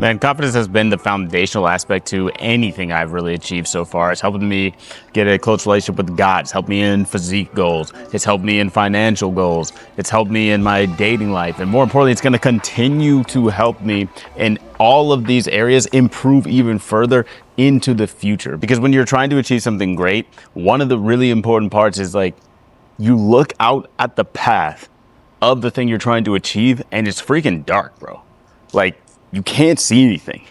Man, confidence has been the foundational aspect to anything I've really achieved so far. It's helped me get a close relationship with God. It's helped me in physique goals. It's helped me in financial goals. It's helped me in my dating life. And more importantly, it's going to continue to help me in all of these areas improve even further into the future. Because when you're trying to achieve something great, one of the really important parts is like you look out at the path of the thing you're trying to achieve and it's freaking dark, bro. Like, you can't see anything.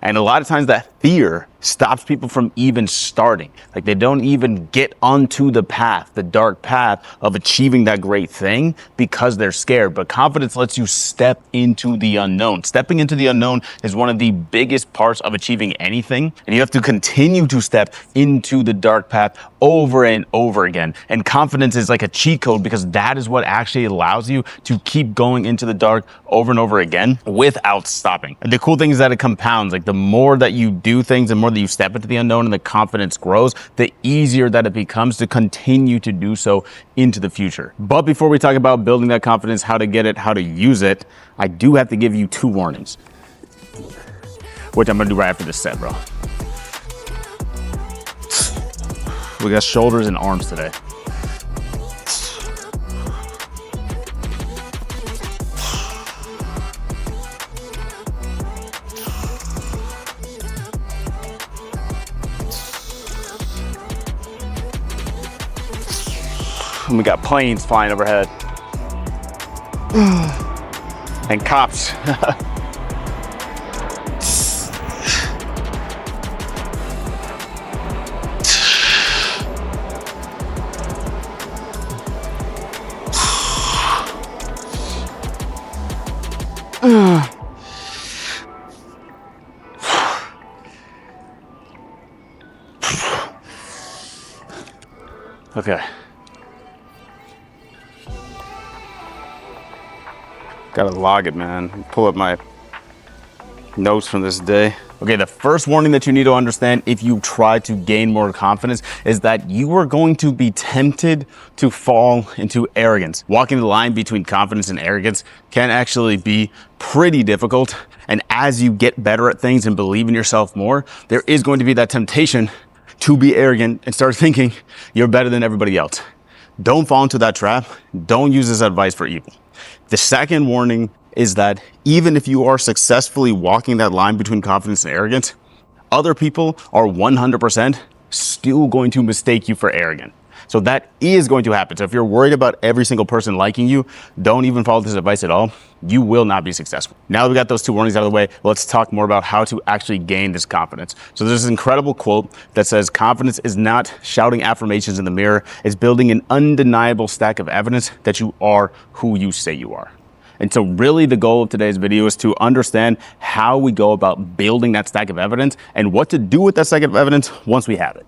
And a lot of times that fear stops people from even starting. Like they don't even get onto the path, the dark path of achieving that great thing because they're scared. But confidence lets you step into the unknown. Stepping into the unknown is one of the biggest parts of achieving anything. And you have to continue to step into the dark path over and over again. And confidence is like a cheat code because that is what actually allows you to keep going into the dark over and over again without stopping. And the cool thing is that it compounds. Like the more that you do things, the more that you step into the unknown and the confidence grows, the easier that it becomes to continue to do so into the future. But before we talk about building that confidence, how to get it, how to use it, I do have to give you 2 warnings, which I'm gonna do right after this set, bro. We got shoulders and arms today. And we got planes flying overhead. And cops. Okay. Gotta log it, man. Pull up my notes from this day. Okay, the first warning that you need to understand if you try to gain more confidence is that you are going to be tempted to fall into arrogance. Walking the line between confidence and arrogance can actually be pretty difficult. And as you get better at things and believe in yourself more, there is going to be that temptation to be arrogant and start thinking you're better than everybody else. Don't fall into that trap. Don't use this advice for evil. The second warning is that even if you are successfully walking that line between confidence and arrogance, other people are 100% still going to mistake you for arrogant. So that is going to happen. So if you're worried about every single person liking you, don't even follow this advice at all. You will not be successful. Now that we got those 2 warnings out of the way, let's talk more about how to actually gain this confidence. So there's this incredible quote that says, confidence is not shouting affirmations in the mirror. It's building an undeniable stack of evidence that you are who you say you are. And so really the goal of today's video is to understand how we go about building that stack of evidence and what to do with that stack of evidence once we have it.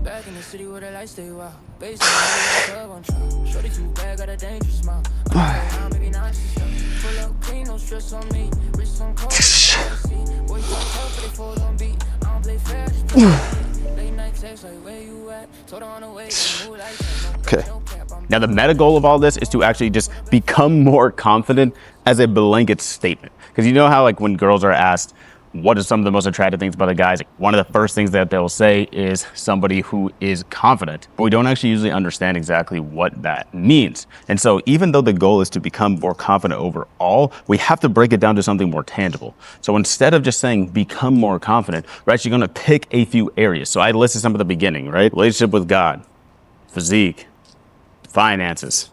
Back in the city where the lights stay wild. Based on the club on trial. Shorty too bad, got a dangerous smile. Maybe not full up clean, no stress on me. Wrist on cold, boy, you tough, but they fall on beat. I don't play fair, just play late night text like where you at. Told her on the way, move like Okay. Now the meta goal of all this is to actually just become more confident as a blanket statement. Because you know how like when girls are asked, what are some of the most attractive things about the guys? One of the first things that they'll say is somebody who is confident, but we don't actually usually understand exactly what that means. And so even though the goal is to become more confident overall, we have to break it down to something more tangible. So instead of just saying become more confident, we're actually going to pick a few areas. So I listed some at the beginning, right? Relationship with God, physique, finances,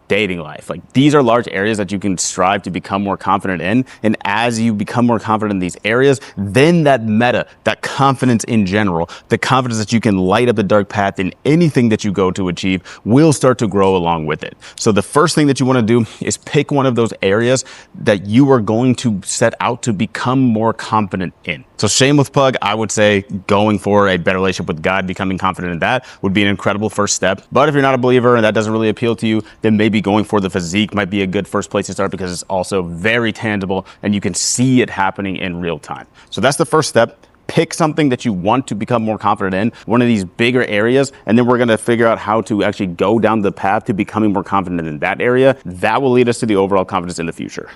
dating life. Like these are large areas that you can strive to become more confident in. And as you become more confident in these areas, then that meta, that confidence in general, the confidence that you can light up the dark path in anything that you go to achieve will start to grow along with it. So the first thing that you want to do is pick one of those areas that you are going to set out to become more confident in. So shameless plug, I would say going for a better relationship with God, becoming confident in that would be an incredible first step. But if you're not a believer and that doesn't really appeal to you, then maybe going for the physique might be a good first place to start because it's also very tangible and you can see it happening in real time. So that's the first step. Pick something that you want to become more confident in, one of these bigger areas, and then we're going to figure out how to actually go down the path to becoming more confident in that area. That will lead us to the overall confidence in the future.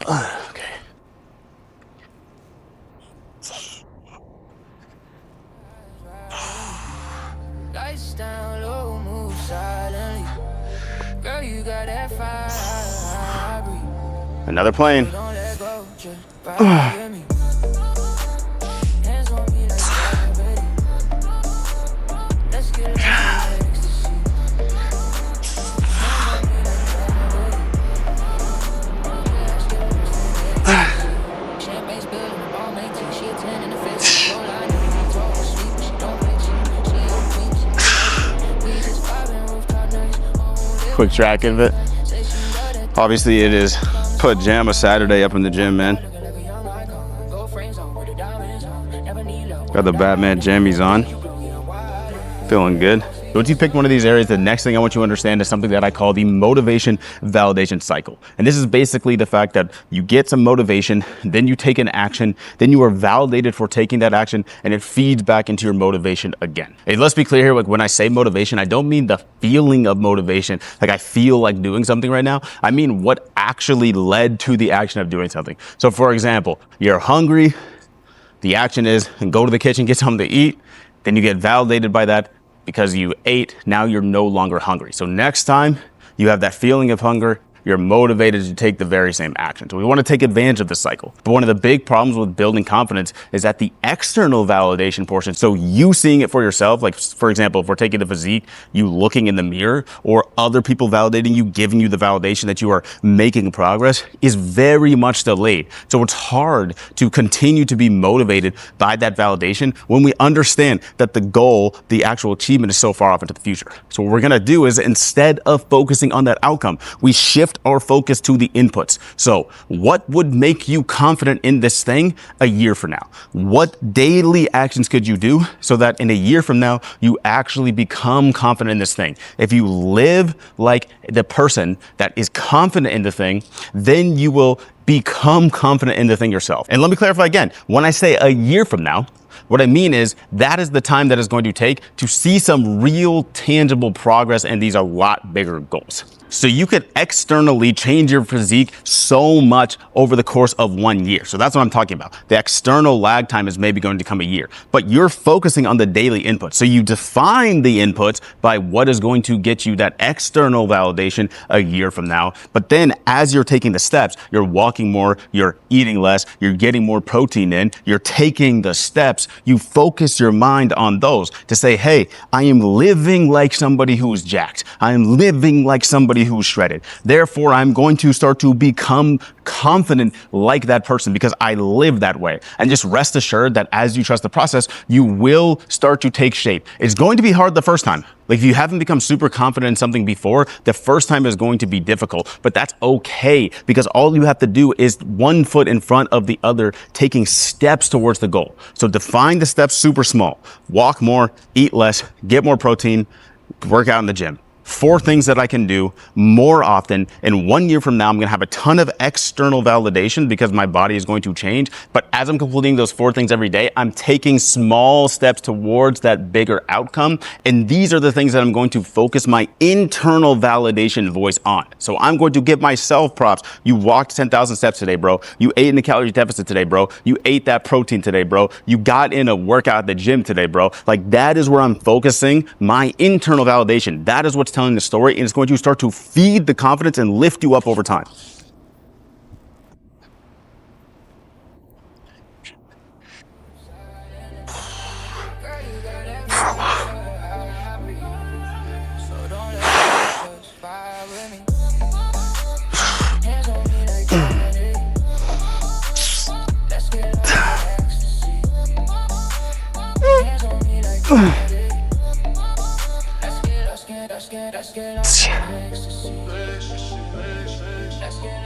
Okay. Lights down low, move silently. Girl, you got that fire. Another plane. Don't let go, just ride with me. Hands on me like gravity. Let's get lost in ecstasy. Hands on me like gravity. Let's get lost in ecstasy. Champagne spilled in the ball, 19. She a 10 in the face. Roll line, everything talk sweet, but she don't play cheap. She a queen, she do like me. We just vibing, rooftop nights. Quick track of it. Obviously, it is pajama Saturday up in the gym, man. Got the Batman jammies on. Feeling good. Once you pick one of these areas, the next thing I want you to understand is something that I call the motivation validation cycle. And this is basically the fact that you get some motivation, then you take an action, then you are validated for taking that action, and it feeds back into your motivation again. Hey, let's be clear here, like when I say motivation, I don't mean the feeling of motivation, like I feel like doing something right now. I mean what actually led to the action of doing something. So for example, you're hungry, the action is go to the kitchen, get something to eat, then you get validated by that. Because you ate, now you're no longer hungry. So next time you have that feeling of hunger, you're motivated to take the very same action. So we want to take advantage of this cycle. But one of the big problems with building confidence is that the external validation portion, so you seeing it for yourself, like for example, if we're taking the physique, you looking in the mirror or other people validating you, giving you the validation that you are making progress is very much delayed. So it's hard to continue to be motivated by that validation when we understand that the goal, the actual achievement is so far off into the future. So what we're gonna do is instead of focusing on that outcome, we shift our focus to the inputs. So what would make you confident in this thing a year from now? What daily actions could you do so that in a year from now, you actually become confident in this thing? If you live like the person that is confident in the thing, then you will become confident in the thing yourself. And let me clarify again, when I say a year from now, what I mean is that is the time that it's going to take to see some real tangible progress, and these are a lot bigger goals. So you could externally change your physique so much over the course of 1 year. So that's what I'm talking about. The external lag time is maybe going to come a year, but you're focusing on the daily input. So you define the inputs by what is going to get you that external validation a year from now. But then as you're taking the steps, you're walking more, you're eating less, you're getting more protein in, you're taking the steps, you focus your mind on those to say, hey, I am living like somebody who's jacked. I am living like somebody who's shredded. Therefore, I'm going to start to become confident like that person because I live that way. And just rest assured that as you trust the process, you will start to take shape. It's going to be hard the first time. Like if you haven't become super confident in something before, the first time is going to be difficult, but that's okay because all you have to do is one foot in front of the other, taking steps towards the goal. So define the steps super small, walk more, eat less, get more protein, work out in the gym. 4 things that I can do more often. And 1 year from now, I'm going to have a ton of external validation because my body is going to change. But as I'm completing those 4 things every day, I'm taking small steps towards that bigger outcome. And these are the things that I'm going to focus my internal validation voice on. So I'm going to give myself props. You walked 10,000 steps today, bro. You ate in a calorie deficit today, bro. You ate that protein today, bro. You got in a workout at the gym today, bro. Like that is where I'm focusing my internal validation. That is what's telling the story, and it's going to start to feed the confidence and lift you up over time. Let's get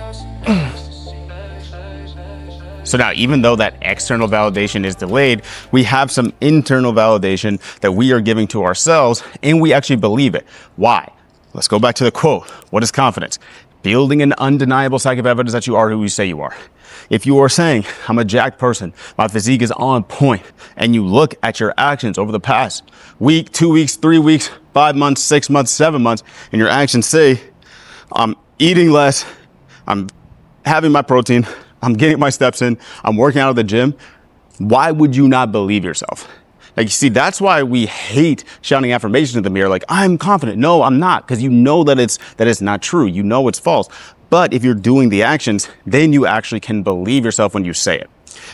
So now, even though that external validation is delayed, we have some internal validation that we are giving to ourselves, and we actually believe it. Why? Let's go back to the quote. What is confidence? Building an undeniable stack of evidence that you are who you say you are. If you are saying, I'm a jacked person, my physique is on point, and you look at your actions over the past week, 2 weeks, 3 weeks, 5 months, 6 months, 7 months, and your actions say, I'm eating less, I'm having my protein, I'm getting my steps in, I'm working out at the gym, why would you not believe yourself? Like, you see, that's why we hate shouting affirmations in the mirror, like, I'm confident. No, I'm not, because you know that it's not true. You know it's false. But if you're doing the actions, then you actually can believe yourself when you say it.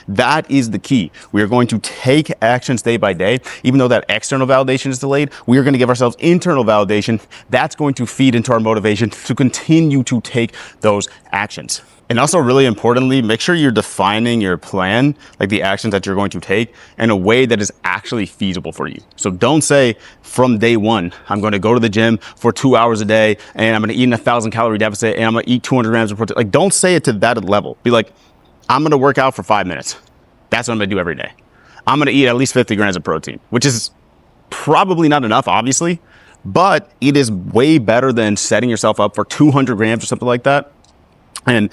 That is the key. We are going to take actions day by day. Even though that external validation is delayed, we are going to give ourselves internal validation. That's going to feed into our motivation to continue to take those actions. And also, really importantly, make sure you're defining your plan, like the actions that you're going to take, in a way that is actually feasible for you. So don't say from day one, I'm going to go to the gym for 2 hours a day and I'm going to eat in 1,000-calorie deficit and I'm going to eat 200 grams of protein. Like, don't say it to that level. Be like, I'm going to work out for 5 minutes. That's what I'm going to do every day. I'm going to eat at least 50 grams of protein, which is probably not enough, obviously, but it is way better than setting yourself up for 200 grams or something like that. And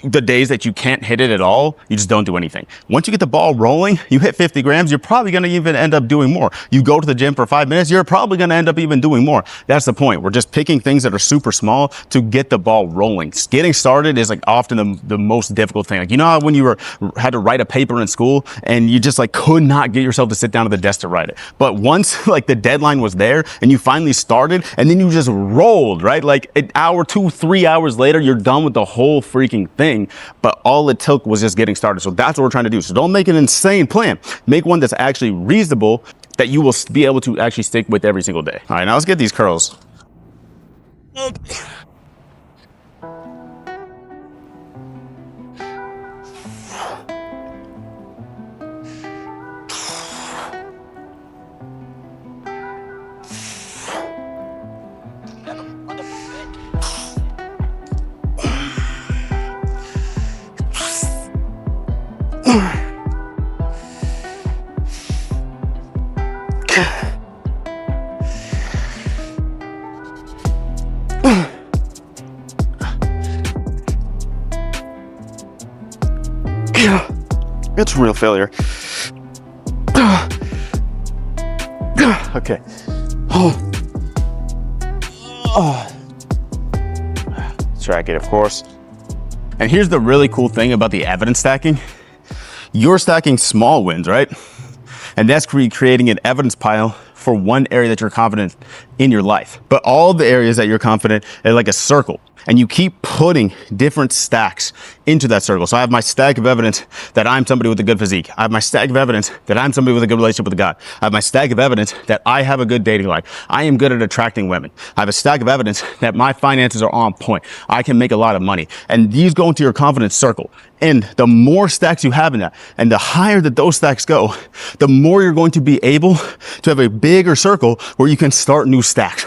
the days that you can't hit it at all, you just don't do anything. Once you get the ball rolling, you hit 50 grams, you're probably going to even end up doing more. You go to the gym for 5 minutes, you're probably going to end up even doing more. That's the point. We're just picking things that are super small to get the ball rolling. Getting started is like often the most difficult thing. Like, you know how when you had to write a paper in school and you just like could not get yourself to sit down at the desk to write it. But once like the deadline was there and you finally started and then you just rolled, right? Like an hour, 2, 3 hours later, you're done with the whole freaking thing. But all it took was just getting started. So that's what we're trying to do. So don't make an insane plan. Make one that's actually reasonable, that you will be able to actually stick with every single day. All right, now let's get these curls. It's a real failure. Okay. Track it, of course. And here's the really cool thing about the evidence stacking. You're stacking small wins, right? And that's creating an evidence pile for one area that you're confident in your life. But all the areas that you're confident are like a circle. And you keep putting different stacks into that circle. So I have my stack of evidence that I'm somebody with a good physique. I have my stack of evidence that I'm somebody with a good relationship with God. I have my stack of evidence that I have a good dating life. I am good at attracting women. I have a stack of evidence that my finances are on point. I can make a lot of money. And these go into your confidence circle. And the more stacks you have in that, and the higher that those stacks go, the more you're going to be able to have a bigger circle where you can start new stacks.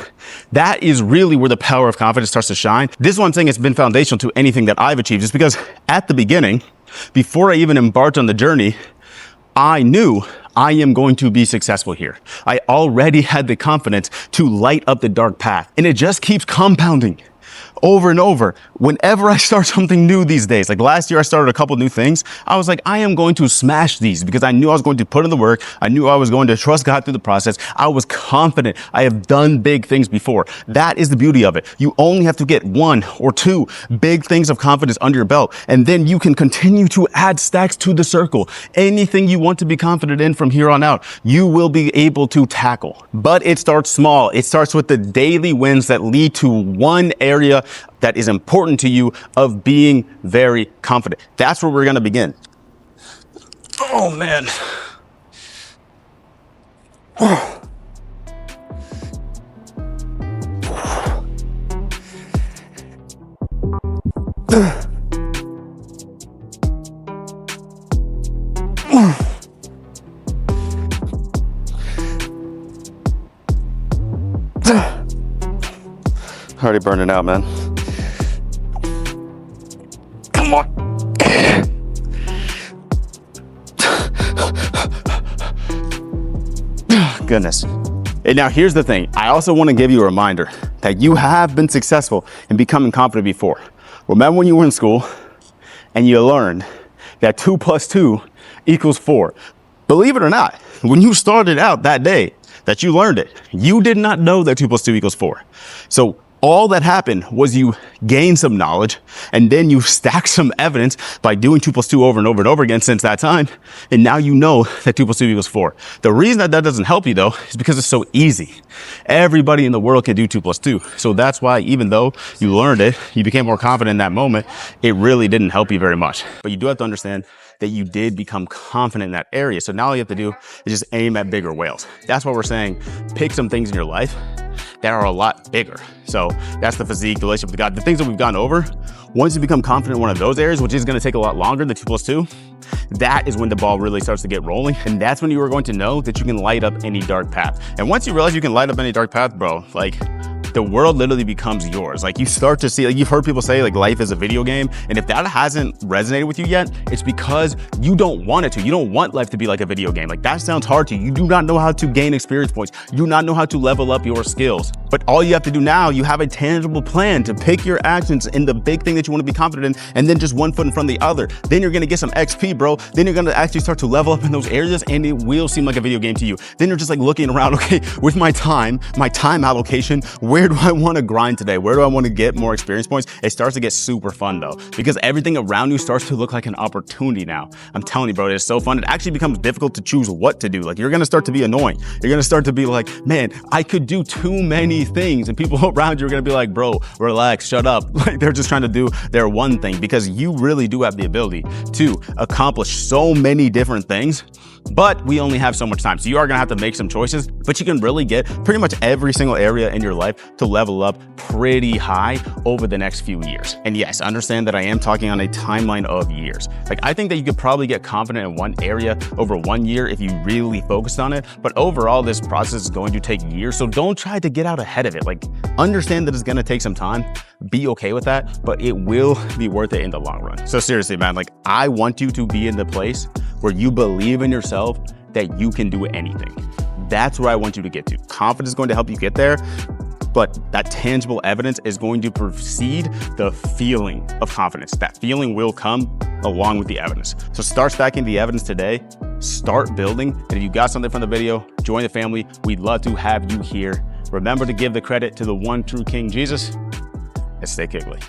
That is really where the power of confidence starts to shine. This is what I'm saying, it's been foundational to anything that I've achieved, is because at the beginning, before I even embarked on the journey, I knew I am going to be successful here. I already had the confidence to light up the dark path, and it just keeps compounding over and over. Whenever I start something new these days, like last year I started a couple new things, I was like, I am going to smash these because I knew I was going to put in the work. I knew I was going to trust God through the process. I was confident. I have done big things before. That is the beauty of it. You only have to get 1 or 2 big things of confidence under your belt, and then you can continue to add stacks to the circle. Anything you want to be confident in from here on out, you will be able to tackle. But it starts small. It starts with the daily wins that lead to one area that is important to you of being very confident. That's where we're going to begin. Oh, man. Already burning out, man. Come on. goodness. And now here's the thing. I also want to give you a reminder that you have been successful in becoming confident before. Remember when you were in school and you learned that 2 + 2 = 4. Believe it or not, when you started out that day that you learned it, you did not know that 2 + 2 = 4. So all that happened was you gained some knowledge and then you stacked some evidence by doing 2 + 2 over and over and over again since that time. And now you know that 2 + 2 = 4. The reason that that doesn't help you though is because it's so easy. Everybody in the world can do 2 + 2. So that's why even though you learned it, you became more confident in that moment, it really didn't help you very much. But you do have to understand that you did become confident in that area. So now all you have to do is just aim at bigger whales. That's why we're saying pick some things in your life that are a lot bigger. So that's the physique, the relationship with God, the things that we've gone over. Once you become confident in one of those areas, which is going to take a lot longer than 2 + 2, that is when the ball really starts to get rolling. And that's when you are going to know that you can light up any dark path. And once you realize you can light up any dark path, bro, like the world literally becomes yours. Like you start to see, like you've heard people say like life is a video game. And if that hasn't resonated with you yet, it's because you don't want it to. You don't want life to be like a video game. Like that sounds hard to you. You do not know how to gain experience points. You do not know how to level up your skills. But all you have to do now, you have a tangible plan to pick your actions in the big thing that you want to be confident in, and then just one foot in front of the other. Then you're going to get some XP, bro. Then you're going to actually start to level up in those areas and it will seem like a video game to you. Then you're just like looking around, okay, with my time allocation, where do I want to grind today? Where do I want to get more experience points? It starts to get super fun though, because everything around you starts to look like an opportunity now. I'm telling you, bro, it's so fun. It actually becomes difficult to choose what to do. Like you're going to start to be annoying. You're going to start to be like, man, I could do too many things. And people around you are going to be like, bro, relax, shut up. Like they're just trying to do their one thing, because you really do have the ability to accomplish so many different things, but we only have so much time. So you are going to have to make some choices, but you can really get pretty much every single area in your life to level up pretty high over the next few years. And yes, understand that I am talking on a timeline of years. Like I think that you could probably get confident in one area over 1 year if you really focused on it. But overall, this process is going to take years. So don't try to get out ahead of it. Like understand that it's going to take some time. Be okay with that, but it will be worth it in the long run. So seriously, man, like I want you to be in the place where you believe in yourself that you can do anything. That's where I want you to get to. Confidence is going to help you get there, but that tangible evidence is going to precede the feeling of confidence. That feeling will come along with the evidence. So start stacking the evidence today, start building. And if you got something from the video, join the family. We'd love to have you here. Remember to give the credit to the one true King Jesus, and stay kickly.